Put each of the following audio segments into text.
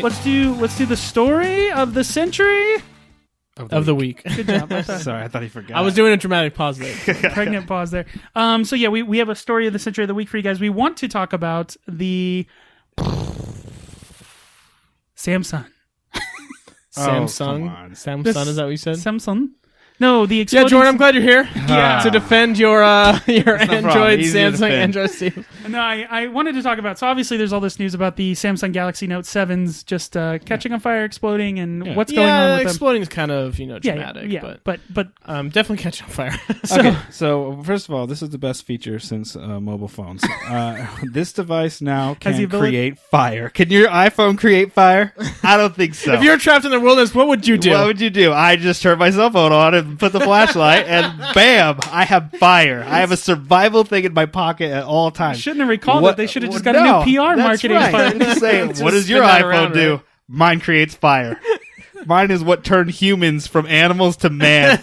right. Let's do the story of the century. Of the week. Good job. Sorry, I thought he forgot. I was doing a dramatic pause there. Pregnant pause there. So yeah, we have a story of the century of the week for you guys. We want to talk about the Samsung. Samsung. Samsung, is that what you said? Samsung. No, the Yeah, exploding... Jordan, I'm glad you're here. Yeah. To defend your Android, Easy to Samsung defend. Android Steve. No, I wanted to talk about... So obviously there's all this news about the Samsung Galaxy Note 7s just catching on fire, exploding, and what's going on with them. Exploding is kind of, dramatic. Yeah, but definitely catching on fire. Okay, so first of all, this is the best feature since mobile phones. This device now can create fire. Can your iPhone create fire? I don't think so. If you're trapped in the wilderness, what would you do? What would you do? I just turn my cell phone on and put the flashlight, and bam, I have fire. I have a survival thing in my pocket at all times. Shouldn't have recalled it. They should have just got a new PR marketing department. department. Say, what does your iPhone do? Mine creates fire. Mine is what turned humans from animals to man.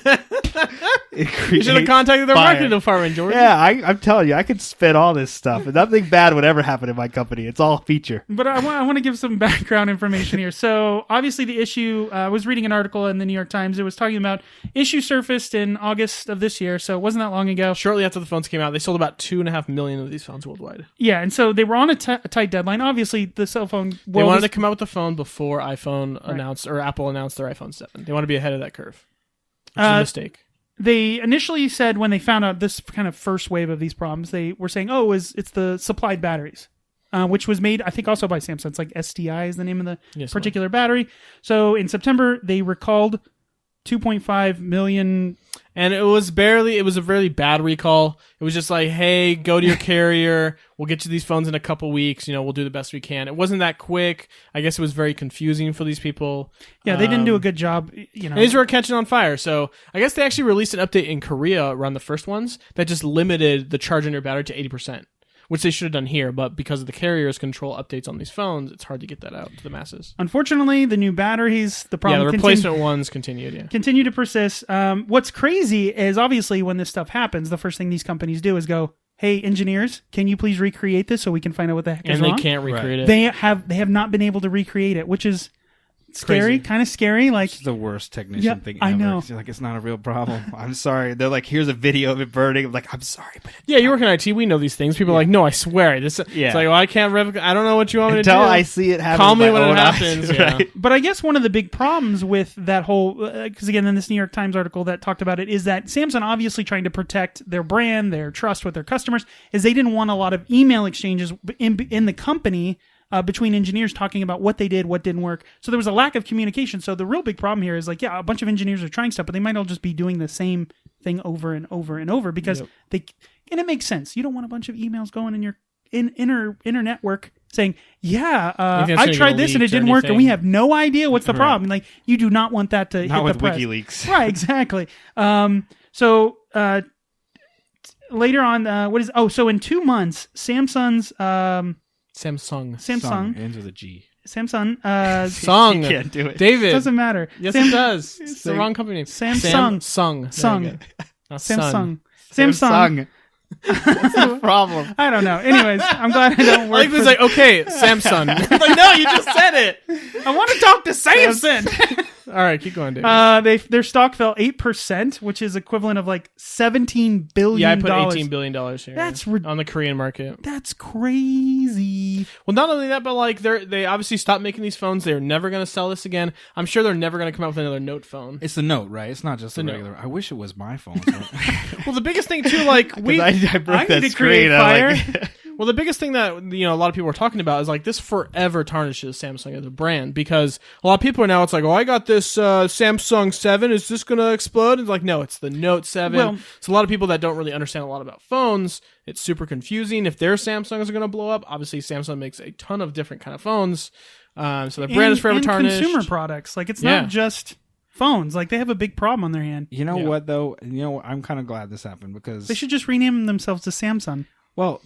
You should have contacted their marketing department, Jordan. Yeah, I'm telling you, I could spin all this stuff, and nothing bad would ever happen in my company. It's all feature. But I want to give some background information here. So obviously the issue, I was reading an article in the New York Times. It was talking about issue surfaced in August of this year, so it wasn't that long ago. Shortly after the phones came out, they sold about 2.5 million of these phones worldwide. Yeah, and so they were on a tight deadline. Obviously, the cell phone world They wanted to come out with the phone before iPhone announced, or Apple announced their iPhone 7. They want to be ahead of that curve, which is a mistake. They initially said when they found out this kind of first wave of these problems, they were saying, it's the supplied batteries, which was made, I think, also by Samsung. It's like SDI is the name of the particular battery. So in September, they recalled 2.5 million. And it was a really bad recall. It was just like, hey, go to your carrier. We'll get you these phones in a couple weeks. We'll do the best we can. It wasn't that quick. I guess it was very confusing for these people. Yeah, they didn't do a good job. And these were catching on fire. So I guess they actually released an update in Korea around the first ones that just limited the charge on your battery to 80%. Which they should have done here, but because of the carriers control updates on these phones, it's hard to get that out to the masses. Unfortunately, the new batteries, the problem... Yeah, the replacement ones continued, continue to persist. What's crazy is, obviously, when this stuff happens, the first thing these companies do is go, hey, engineers, can you please recreate this so we can find out what the heck is wrong? And they can't recreate it. They have not been able to recreate it, which is... scary, kind of scary. Like, it's the worst technician thing ever. I know. You're like, it's not a real problem. I'm sorry. They're like, here's a video of it burning. I'm like, I'm sorry, but you work in IT. We know these things. People are like, no, I swear. It's like, well, I can't. I don't know what you want me to do. Until I see it happen. Call me when it happens. Right? But I guess one of the big problems with that whole, because again, in this New York Times article that talked about it, is that Samsung obviously trying to protect their brand, their trust with their customers, is they didn't want a lot of email exchanges in the company. Between engineers talking about what they did, what didn't work. So there was a lack of communication. So the real big problem here is like, a bunch of engineers are trying stuff, but they might all just be doing the same thing over and over and over because and it makes sense. You don't want a bunch of emails going in your inner network saying, I tried this and it didn't work and we have no idea what's the problem. Like, you do not want that to not hit with the press. WikiLeaks. Right, exactly. So later on, so in 2 months, Samsung's, Samsung ends with a G. Samsung. Song. You can't do it. David. Doesn't matter. Yes, it does. It's the wrong company name. Samsung. Samsung. Samsung. What's the problem? I don't know. Anyways, I'm glad I don't work. It's like, okay, Samsung. Like, no, you just said it. I want to talk to Samsung. All right, keep going, David. Their stock fell 8%, which is equivalent of like $17 billion. Yeah, I put $18 billion here. That's on the Korean market. That's crazy. Well, not only that, but like they obviously stopped making these phones. They're never going to sell this again. I'm sure they're never going to come out with another Note phone. It's the Note, right? It's not just the regular. I wish it was my phone. So. Well, the biggest thing too, like I broke that need to screen. create fire. Well, the biggest thing that a lot of people are talking about is like this forever tarnishes Samsung as a brand because a lot of people are now. It's like, I got this Samsung 7. Is this going to explode? It's like, no, it's the Note 7. Well, so a lot of people that don't really understand a lot about phones, it's super confusing. If their Samsungs are going to blow up, obviously Samsung makes a ton of different kind of phones. So their brand is forever tarnished. Consumer products, like it's not just phones. Like they have a big problem on their hand. You know what though? I'm kind of glad this happened because they should just rename themselves to Samsung. Well,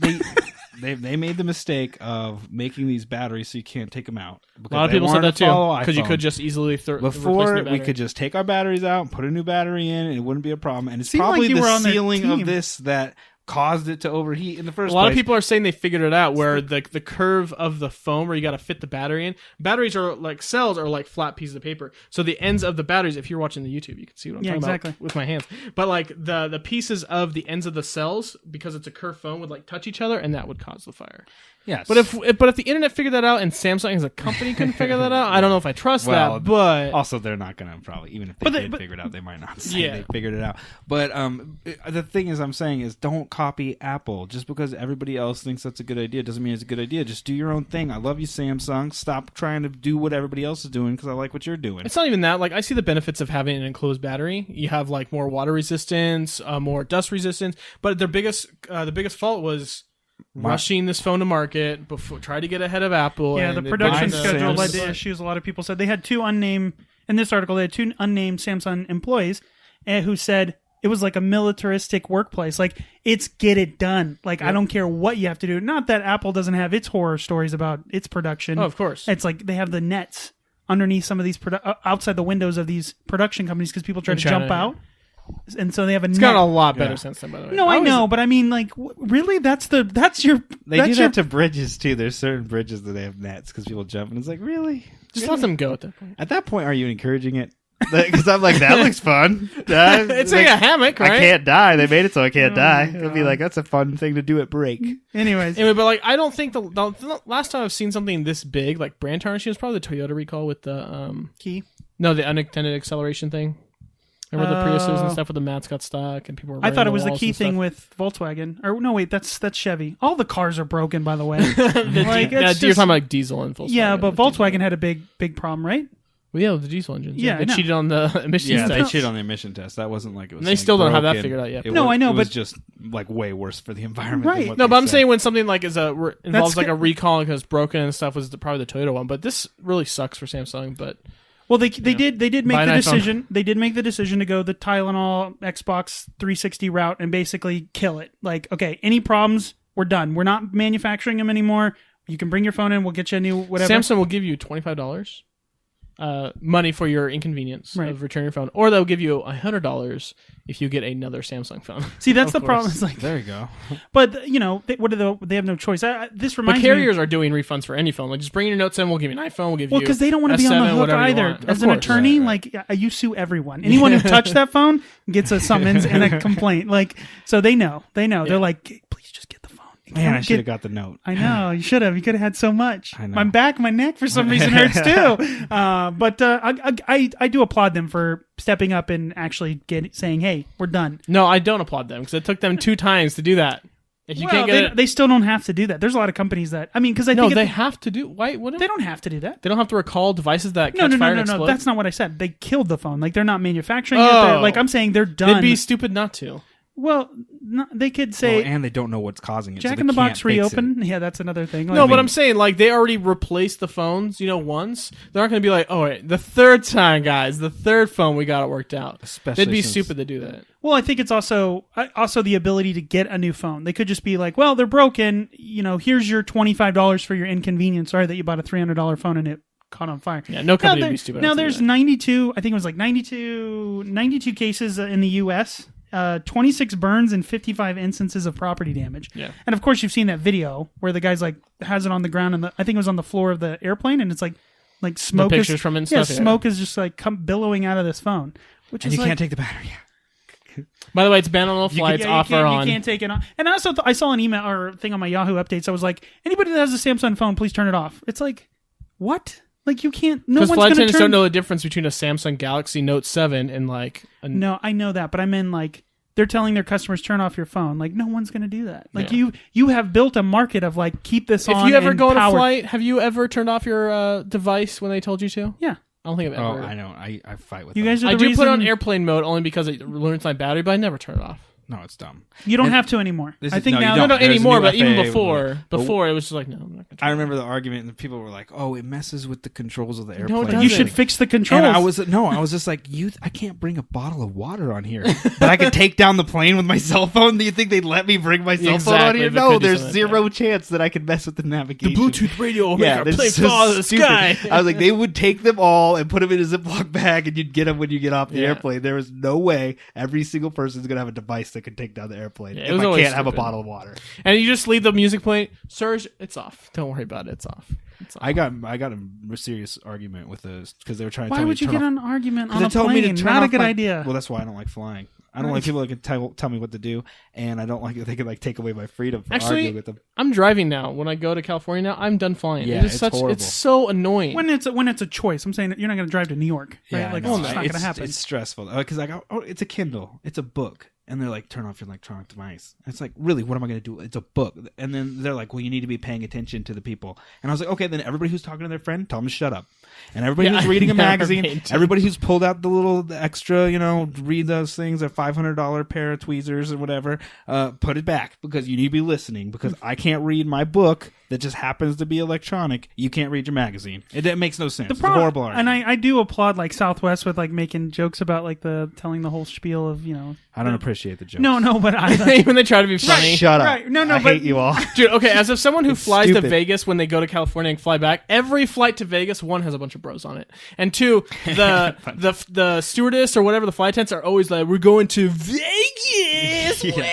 they made the mistake of making these batteries so you can't take them out. A lot of people said that too because you could just easily before we could just take our batteries out and put a new battery in and it wouldn't be a problem. And it's Seemed probably like the ceiling of this that caused it to overheat in the first place. A lot of people are saying they figured it out, where the curve of the foam where you got to fit the battery in. Batteries are like cells are like flat pieces of paper. So the ends of the batteries, if you're watching the YouTube, you can see what I'm talking about with my hands. But like the pieces of the ends of the cells, because it's a curved foam, would like touch each other, and that would cause the fire. Yes. But if the internet figured that out and Samsung as a company couldn't figure that out, I don't know if I trust that. But also, they're not going to probably, even if they did figure it out, they might not say they figured it out. But the thing is, I'm saying is, don't copy Apple. Just because everybody else thinks that's a good idea doesn't mean it's a good idea. Just do your own thing. I love you, Samsung. Stop trying to do what everybody else is doing because I like what you're doing. It's not even that. Like, I see the benefits of having an enclosed battery. You have like more water resistance, more dust resistance. But the biggest fault was rushing this phone to market before try to get ahead of Apple. Yeah, the production schedule led to issues. A lot of people said they had two unnamed Samsung employees who said it was like a militaristic workplace. Like, it's get it done. Like, I don't care what you have to do. Not that Apple doesn't have its horror stories about its production. Oh, of course. It's like they have the nets underneath some of these outside the windows of these production companies because people try to jump out. And so they have a net. It's got a lot better sense than, by the way. No, I know, but I mean, like, really? They do that to bridges, too. There's certain bridges that they have nets because people jump, and it's like, really? Just let them go at that point. At that point, are you encouraging it? Because I'm like, that looks fun. It's like a hammock, right? I can't die. They made it so I can't die. It'll be like, that's a fun thing to do at break. Anyway, but like, I don't think the last time I've seen something this big, like brand tarnishing, was probably the Toyota recall with the key. No, the unintended acceleration thing. Remember the Priuses and stuff where the mats got stuck and people were. I thought it was the key thing with Volkswagen. Or no, wait, that's Chevy. All the cars are broken, by the way. You're talking about like diesel and Volkswagen. Yeah, but Volkswagen had a big problem, right? Well, yeah, the diesel engines. Yeah, they cheated on the emissions test. They cheated on the emission test. That wasn't like it was. And they still don't have that figured out yet. I know, it was just like way worse for the environment. Right. No, but I'm saying when something like involves like a recall because it's broken and stuff was probably the Toyota one. But this really sucks for Samsung. But well, they did make the decision. They did make the decision to go the Tylenol Xbox 360 route and basically kill it. Like, okay, any problems, we're done. We're not manufacturing them anymore. You can bring your phone in. We'll get you a new whatever. Samsung will give you $25 money for your inconvenience of returning your phone, or they'll give you $100 if you get another Samsung phone. See, that's the problem. It's like, there you go. But they have no choice. This reminds me. But carriers are doing refunds for any phone. Like, just bring your Note 7, we'll give you an iPhone, we'll give you. Well, because they don't want to be on the hook either. As an attorney, like, you sue everyone. Anyone who touched that phone gets a summons and a complaint. Like, so they know. Yeah. They're like, please just get the phone. Man, I should have got the Note. I know, you should have. You could have had so much. I know. My back, my neck, for some reason hurts too. But I do applaud them for stepping up and actually saying, "Hey, we're done." No, I don't applaud them because it took them 2 times to do that. If you can't get they still don't have to do that. There's a lot of companies that because I think they have to do. Why? They don't have to do that. They don't have to recall devices that catch fire and explode. No. That's not what I said. They killed the phone. Like, they're not manufacturing it. Like, I'm saying they're done. They'd be stupid not to. Well, they could say, and they don't know what's causing it. Jack in the Box reopen. Yeah, that's another thing. Like, no, but I'm saying, like, they already replaced the phones, once. They're not going to be like, oh, wait, the third time, guys, the third phone we got it worked out. Especially they'd be stupid to do that. Well, I think it's also the ability to get a new phone. They could just be like, well, they're broken. Here's your $25 for your inconvenience. Sorry that you bought a $300 phone and it caught on fire. Yeah, no company would be stupid. Now, there's 92, I think it was like 92 cases in the U.S., 26 burns and 55 instances of property damage. Yeah. And of course you've seen that video where the guy's like has it on the ground and I think it was on the floor of the airplane and it's like smoke. The pictures from it and stuff. Smoke is just like billowing out of this phone. And you can't take the battery. By the way, it's banned on all flights, off or on. You can't take it on. And also I saw an email or thing on my Yahoo updates. I was like, anybody that has a Samsung phone, please turn it off. It's like, what? Like, you can't. No one's going to flight attendants don't know the difference between a Samsung Galaxy Note 7 and like. No, I know that, but I mean like they're telling their customers turn off your phone. Like, no one's going to do that. Like, you have built a market of like keep this on. If you ever go on a flight, have you ever turned off your device when they told you to? Yeah. I don't think I've ever. Oh, I know. I fight with you them. Guys are I the do reason... put it on airplane mode only because it ruins my battery, but I never turn it off. No, it's dumb. You don't have to anymore. I think now. No, anymore, but even FAA before it was just like, no, I'm not gonna. I remember the argument, and people were like, "Oh, it messes with the controls of the airplane." No, you should fix the controls. And I was just like, I can't bring a bottle of water on here, but I can take down the plane with my cell phone. Do you think they'd let me bring my cell phone on here? No, there's zero chance that I could mess with the navigation. The Bluetooth radio will make our plane fall out of the sky. I was like, they would take them all and put them in a Ziploc bag, and you'd get them when you get off the airplane. There was no way every single person's gonna have a device I could take down the airplane Yeah, if I can't have a bottle of water. And you just leave the music playing. Surge, it's off. Don't worry about it. It's off. I got a serious argument with those because they were trying to tell me Why would you get off, an argument on a they told me plane? to turn Not a off good my, idea. Well, that's why I don't like flying. I don't like people that can tell me what to do, and I don't like that they can like take away my freedom for arguing with them. I'm driving now. When I go to California now, I'm done flying. Yeah, it's horrible. It's so annoying. When it's a choice, I'm saying that you're not going to drive to New York, right? Yeah, like no, it's just not going to happen. It's stressful because I go, it's a Kindle, it's a book. And they're like, turn off your electronic device. And it's like, really, what am I going to do? It's a book. And then they're like, well, you need to be paying attention to the people. And I was like, okay, then everybody who's talking to their friend, tell them to shut up. And everybody who's reading a magazine, everybody who's pulled out the extra, read those things, a $500 pair of tweezers or whatever, put it back because you need to be listening because I can't read my book that just happens to be electronic. You can't read your magazine. It makes no sense. It's a horrible argument. And I do applaud like Southwest with like making jokes about like telling the whole spiel of, I don't appreciate the jokes. No, but even they try to be funny. Shut up. Right. No, I hate you all. Dude, okay, as if someone who flies stupid. to Vegas when they go to California and fly back, every flight to Vegas, one, has a bunch of bros on it. And two, the stewardess or whatever, the flight attendants are always like, we're going to Vegas. Yeah.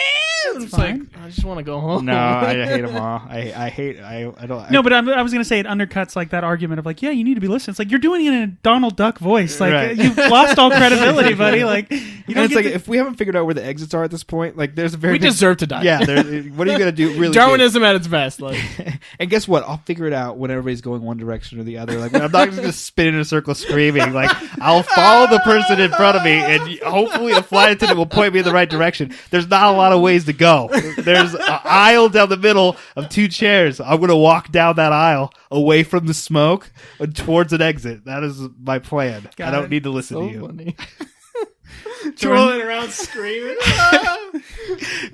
It's like, I just want to go home. No, I hate them all. I don't. No, but I was going to say it undercuts like that argument of like, yeah, you need to be listening. It's like you're doing it in a Donald Duck voice. Like Right. you've lost all credibility, buddy. Like you And don't it's get like if we haven't figured out where the exits are at this point, like there's a very We deserve to die. Yeah, what are you gonna do? Really, Darwinism at its best. Like, and guess what? I'll figure it out when everybody's going one direction or the other. Like I'm not just gonna spin in a circle screaming. Like I'll follow the person in front of me, and hopefully the flight attendant will point me in the right direction. There's not a lot of ways to go. There's an aisle down the middle of two chairs. I'm gonna walk down that aisle away from the smoke and towards an exit. That is my plan. I don't need to listen to you. Funny. Trolling around screaming.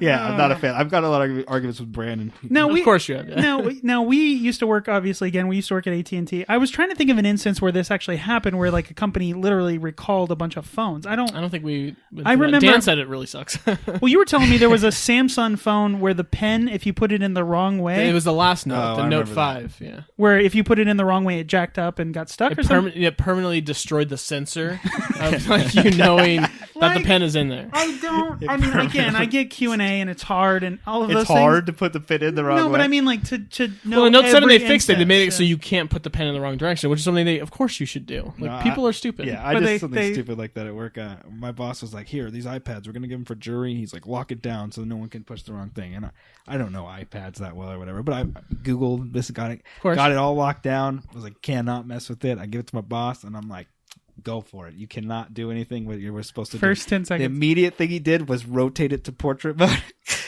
Yeah, I'm not a fan. I've got a lot of arguments with Brandon. Of course you have. Yeah. Now we used to work, obviously, again, we used to work at AT&T. I was trying to think of an instance where this actually happened, where like a company literally recalled a bunch of phones. I don't think we. I remember Dan said it really sucks. Well, you were telling me there was a Samsung phone where the pen, if you put it in the wrong way, it was the last Note, the Note 5. That. Yeah, where if you put it in the wrong way, it jacked up and got stuck or something. It permanently destroyed the sensor of like you knowing that the pen is in there. I mean, again, I get Q&A and it's hard and all of those it's things. It's hard to put the pen in the wrong way. No, but I mean, like to know. Well, the Note 7 they fixed instance, it. They made it so you can't put the pen in the wrong direction, which is something of course you should do. Like people are stupid. Yeah, I did something stupid like that at work. My boss was like, "Here, these iPads. We're gonna give them for jury." He's like, "Lock it down so no one can push the wrong thing." And I don't know iPads that well or whatever, but I Googled this, got it all locked down. I was like, "Cannot mess with it." I give it to my boss, and I'm like, go for it. You cannot do anything what you were supposed to do. First 10 seconds. The immediate thing he did was rotate it to portrait mode,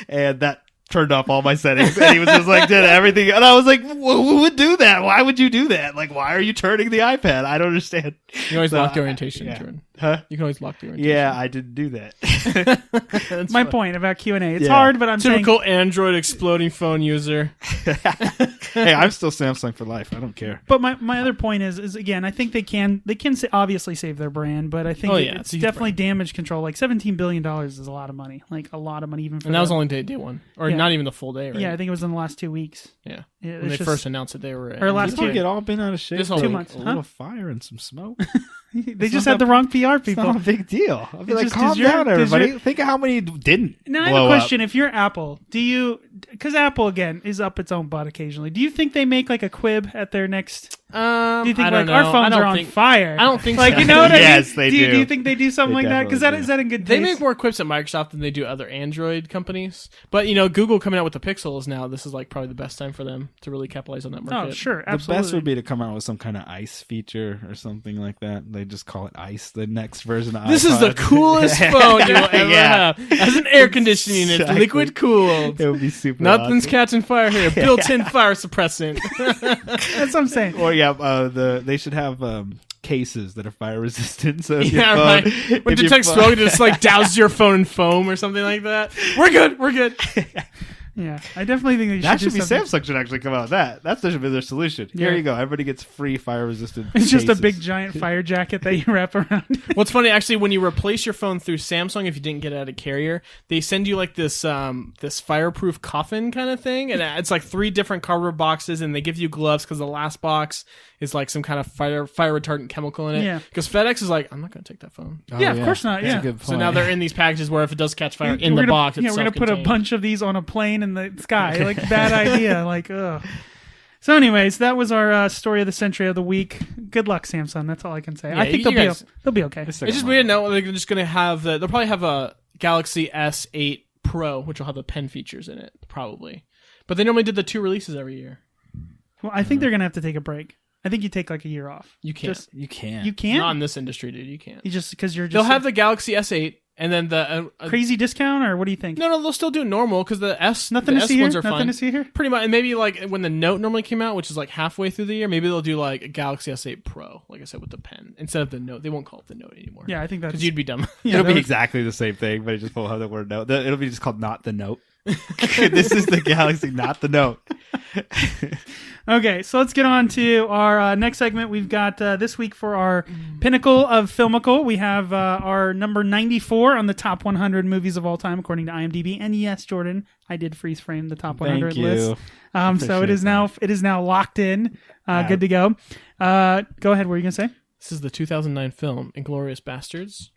and that turned off all my settings. And he was just like, did everything. And I was like, who would do that? Why would you do that? Like, why are you turning the iPad? I don't understand. You can always lock the orientation, Jordan. Huh? You can always lock the orientation. Yeah, I didn't do that. That's my point about Q&A. It's hard, but I'm typical Android exploding phone user. Hey, I'm still Samsung for life. I don't care. But my other point is again, I think they can obviously save their brand, but I think it's definitely damage control. Like $17 billion is a lot of money. Like a lot of money even for. And that was only day one, or not even the full day, right? Yeah, I think it was in the last 2 weeks. Yeah. When they first announced it, they were or last week. It all been out of shape. This 2 months. A little fire and some smoke. They just had the wrong PR people. It's not a big deal. I'll be like, calm down, everybody. Think of how many didn't. Now I have a question. If you're Apple, do you? Because Apple again is up its own butt occasionally. Do you think they make like a quib at their next? Do you think like our phones are on fire? I don't think like so. You know what I mean? Yes, they do. Do you think they do something like that? Because is that a good? They make more quips at Microsoft than they do other Android companies. But Google coming out with the Pixels now, this is like probably the best time for them to really capitalize on that market. Oh, sure, The absolutely. best would be to come out with some kind of ice feature or something like that. They just call it ice. The next version of this iPod. is the coolest phone you will ever have. Has an air conditioning. It's liquid cooled. It would be super. Nothing's awesome. catching fire here. Built-in fire suppressant. That's what I'm saying. Or they should have cases that are fire resistant. So if right. When detect smoke, just like douse your phone in foam or something like that. We're good. Yeah, I definitely think that should be Samsung should actually come out with that. That should be their solution. Yeah. Here you go. Everybody gets free fire resistant. It's just a big giant fire jacket that you wrap around. What's funny, actually, when you replace your phone through Samsung, if you didn't get it at a carrier, they send you like this this fireproof coffin kind of thing, and it's like 3 different cardboard boxes, and they give you gloves because the last box is like some kind of fire retardant chemical in it. Yeah. Because FedEx is like, I'm not going to take that phone. Yeah, of course not. That's Yeah. a good point. So now they're in these packages where if it does catch fire in We're the gonna- box, it's yeah, we're gonna put a self-contained. bunch of these on a plane in the sky. Like, bad idea. Like, ugh. So, anyways, that was our story of the century of the week. Good luck, Samsung. That's all I can say. Yeah, I think you they'll guys- be okay. It's just weird. No, they're just going to have they'll probably have a Galaxy S8 Pro, which will have the pen features in it, probably. But they normally did the 2 releases every year. Well, I think they're gonna have to take a break. I think you take like a year off. You can't. You can't. You can't. Not in this industry, dude. You can't. You just because you're just They'll have the Galaxy S8 and then the crazy discount, or what do you think? No, they'll still do normal because the Nothing the to S see here. ones are Nothing fine. to see here. Pretty much, and maybe like when the Note normally came out, which is like halfway through the year, maybe they'll do like a Galaxy S8 Pro, like I said, with the pen instead of the Note. They won't call it the Note anymore. Yeah, I think that's because you'd be dumb. yeah, It'll be exactly the same thing, but it just won't have the word note. It'll be just called not the note. This is the Galaxy, not the note. Okay, so let's get on to our next segment. We've got this week for our pinnacle of Filmical. We have our number 94 on the top 100 movies of all time, according to IMDb. And yes, Jordan, I did freeze frame the top 100 Thank you. list. So it is now locked in, good to go. Go ahead. What were you gonna say? This is the 2009 film Inglourious Bastards.